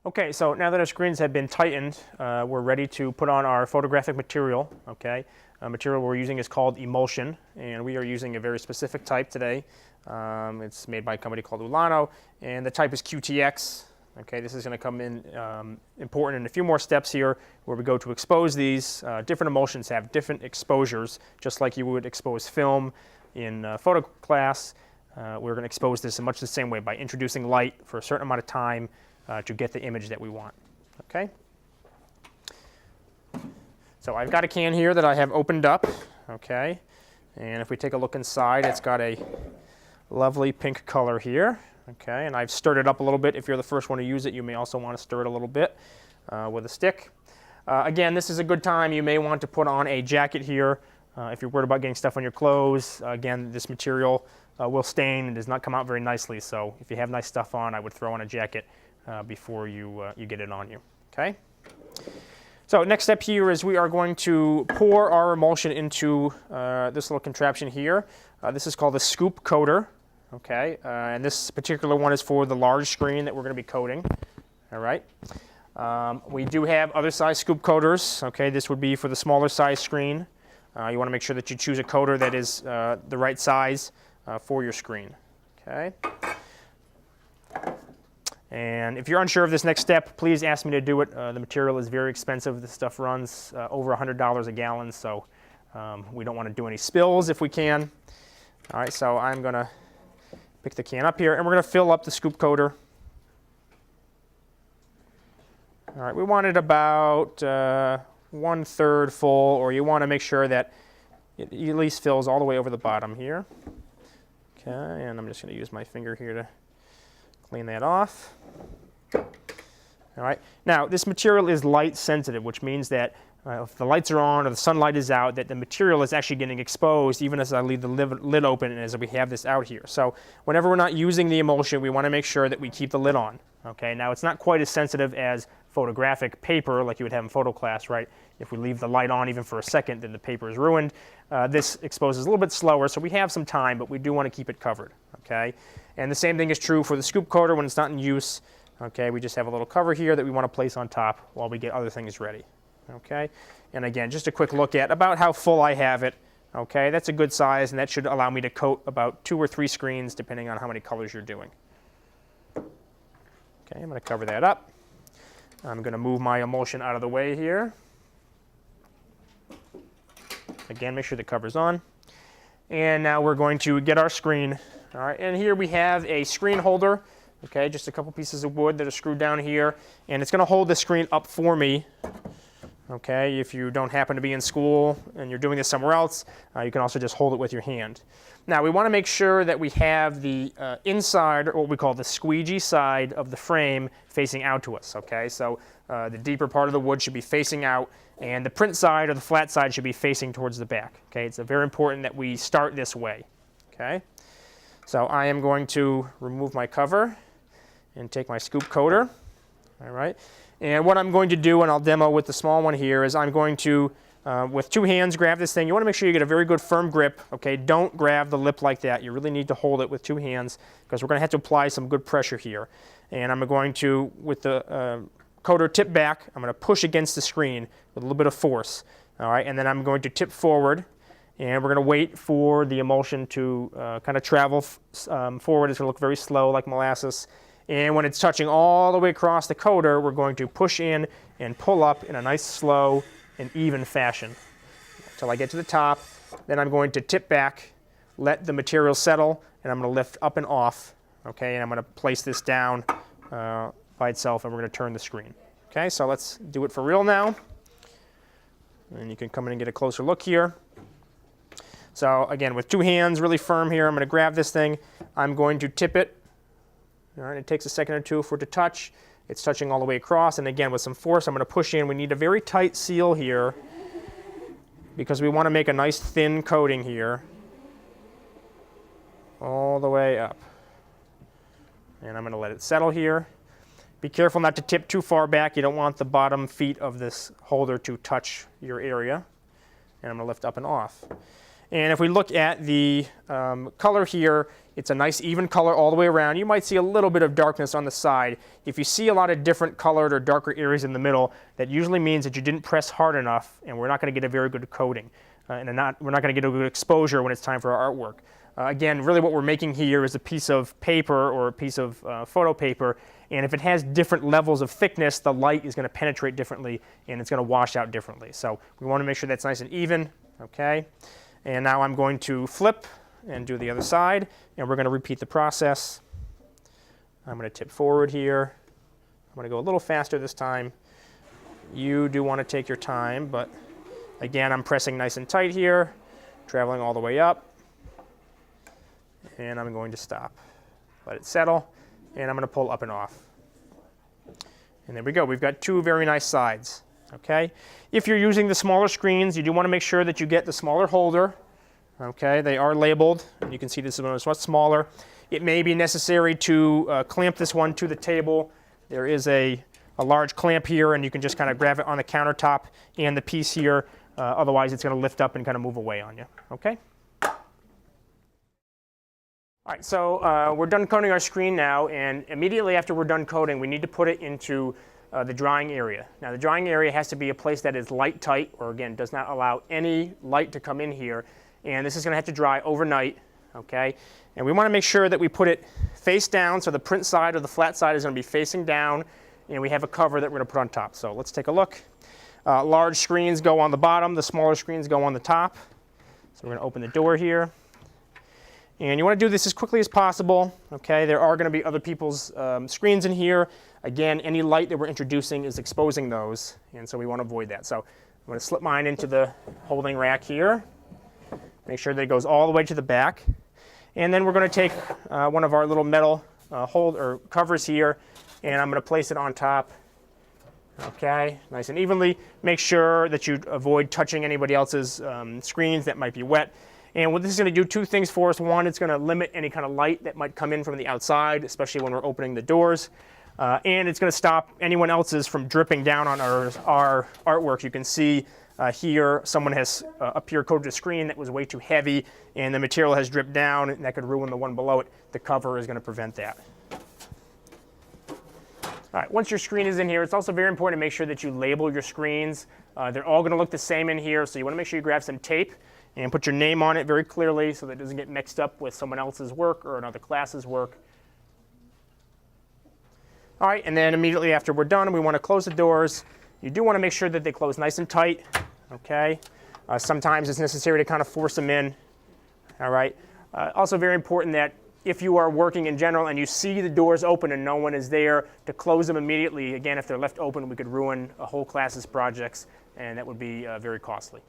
Okay, so now that our screens have been tightened, we're ready to put on our photographic material. Okay, material we're using is called emulsion, and we are using a very specific type today. It's made by a company called Ulano, and the type is QTX. Okay, this is going to come in important in a few more steps here, where we go to expose these. Different emulsions have different exposures, just like you would expose film in photo class. We're going to expose this in much the same way by introducing light for a certain amount of time to get the image that we want. Okay. So I've got a can here that I have opened up. Okay, and if we take a look inside, it's got a lovely pink color here. Okay, and I've stirred it up a little bit. If you're the first one to use it, you may also want to stir it a little bit with a stick. Again, this is a good time. You may want to put on a jacket here if you're worried about getting stuff on your clothes. Again, this material will stain and does not come out very nicely. So if you have nice stuff on, I would throw on a jacket before you get it on you. Okay. So next step here is we are going to pour our emulsion into this little contraption here. This is called a scoop coater. Okay, and this particular one is for the large screen that we're going to be coating. All right. We do have other size scoop coaters. Okay, this would be for the smaller size screen. You want to make sure that you choose a coater that is the right size for your screen. Okay. And if you're unsure of this next step, please ask me to do it. The material is very expensive. This stuff runs over $100 a gallon, so we don't want to do any spills if we can. All right, so I'm going to pick the can up here, and we're going to fill up the scoop coater. All right, we want it about 1/3 full, or you want to make sure that it at least fills all the way over the bottom here. Okay, and I'm just going to use my finger here to clean that off. All right. Now, this material is light sensitive, which means that if the lights are on or the sunlight is out, that the material is actually getting exposed even as I leave the lid open and as we have this out here. So whenever we're not using the emulsion, we want to make sure that we keep the lid on. Okay. Now, it's not quite as sensitive as photographic paper like you would have in photo class, right? If we leave the light on even for a second, then the paper is ruined. This exposes a little bit slower, so we have some time, but we do want to keep it covered. Okay. And the same thing is true for the scoop coater when it's not in use. Okay, we just have a little cover here that we want to place on top while we get other things ready. Okay, and again, just a quick look at about how full I have it. Okay, that's a good size, and that should allow me to coat about 2 or 3 screens depending on how many colors you're doing. Okay, I'm going to cover that up. I'm going to move my emulsion out of the way here. Again, make sure the cover's on. And now we're going to get our screen. All right, and here we have a screen holder. Okay, just a couple pieces of wood that are screwed down here, and it's going to hold the screen up for me. Okay, if you don't happen to be in school and you're doing this somewhere else, you can also just hold it with your hand. Now, we want to make sure that we have the inside, or what we call the squeegee side of the frame, facing out to us. Okay, so the deeper part of the wood should be facing out, and the print side or the flat side should be facing towards the back. Okay, it's very important that we start this way. Okay, so I am going to remove my cover and take my scoop coater. All right, and what I'm going to do, and I'll demo with the small one here, is I'm going to, with 2 hands, grab this thing. You want to make sure you get a very good firm grip. Okay, don't grab the lip like that. You really need to hold it with 2 hands because we're going to have to apply some good pressure here. And I'm going to, with the coater tip back, I'm going to push against the screen with a little bit of force. All right, and then I'm going to tip forward, and we're going to wait for the emulsion to kind of travel forward. It's going to look very slow, like molasses. And when it's touching all the way across the coater, we're going to push in and pull up in a nice, slow, and even fashion until I get to the top. Then I'm going to tip back, let the material settle, and I'm going to lift up and off. Okay, and I'm going to place this down by itself, and we're going to turn the screen. Okay, so let's do it for real now. And you can come in and get a closer look here. So again, with 2 hands really firm here, I'm going to grab this thing. I'm going to tip it. All right, it takes a second or 2 for it to touch. It's touching all the way across, and again, with some force, I'm going to push in. We need a very tight seal here because we want to make a nice thin coating here all the way up. And I'm going to let it settle here. Be careful not to tip too far back. You don't want the bottom feet of this holder to touch your area. And I'm going to lift up and off. And if we look at the color here, it's a nice even color all the way around. You might see a little bit of darkness on the side. If you see a lot of different colored or darker areas in the middle, that usually means that you didn't press hard enough, and we're not going to get a very good coating. And we're not going to get a good exposure when it's time for our artwork. Again, really what we're making here is a piece of paper or a piece of photo paper, and if it has different levels of thickness, the light is going to penetrate differently and it's going to wash out differently. So we want to make sure that's nice and even, okay? And now I'm going to flip and do the other side, and we're going to repeat the process. I'm going to tip forward here. I'm going to go a little faster this time. You do want to take your time, but again, I'm pressing nice and tight here, traveling all the way up. And I'm going to stop. Let it settle, and I'm going to pull up and off. And there we go. We've got two very nice sides. Okay? If you're using the smaller screens, you do want to make sure that you get the smaller holder. Okay? They are labeled, and you can see this one is much smaller. It may be necessary to clamp this one to the table. There is a large clamp here, and you can just kind of grab it on the countertop and the piece here. Otherwise, it's going to lift up and kind of move away on you. Okay? All right, so we're done coating our screen now, and immediately after we're done coating, we need to put it into the drying area. Now, the drying area has to be a place that is light tight, or again, does not allow any light to come in here, and this is going to have to dry overnight, okay? And we want to make sure that we put it face down, so the print side or the flat side is going to be facing down, and we have a cover that we're going to put on top. So let's take a look. Large screens go on the bottom, the smaller screens go on the top. So we're going to open the door here. And you want to do this as quickly as possible, okay? There are going to be other people's screens in here. Again, any light that we're introducing is exposing those, and so we want to avoid that. So I'm going to slip mine into the holding rack here. Make sure that it goes all the way to the back. And then we're going to take one of our little metal covers here, and I'm going to place it on top. Okay, nice and evenly. Make sure that you avoid touching anybody else's screens that might be wet. And what this is going to do two things for us. One, it's going to limit any kind of light that might come in from the outside, especially when we're opening the doors. And it's going to stop anyone else's from dripping down on our artwork. You can see here someone has up here coated a screen that was way too heavy, and the material has dripped down, and that could ruin the one below it. The cover is going to prevent that. All right, once your screen is in here, it's also very important to make sure that you label your screens. They're all going to look the same in here, so you want to make sure you grab some tape and put your name on it very clearly so that it doesn't get mixed up with someone else's work or another class's work. All right, and then immediately after we're done, we want to close the doors. You do want to make sure that they close nice and tight, okay? Sometimes it's necessary to kind of force them in, all right? Also very important that if you are working in general and you see the doors open and no one is there, to close them immediately. Again, if they're left open, we could ruin a whole class's projects, and that would be very costly.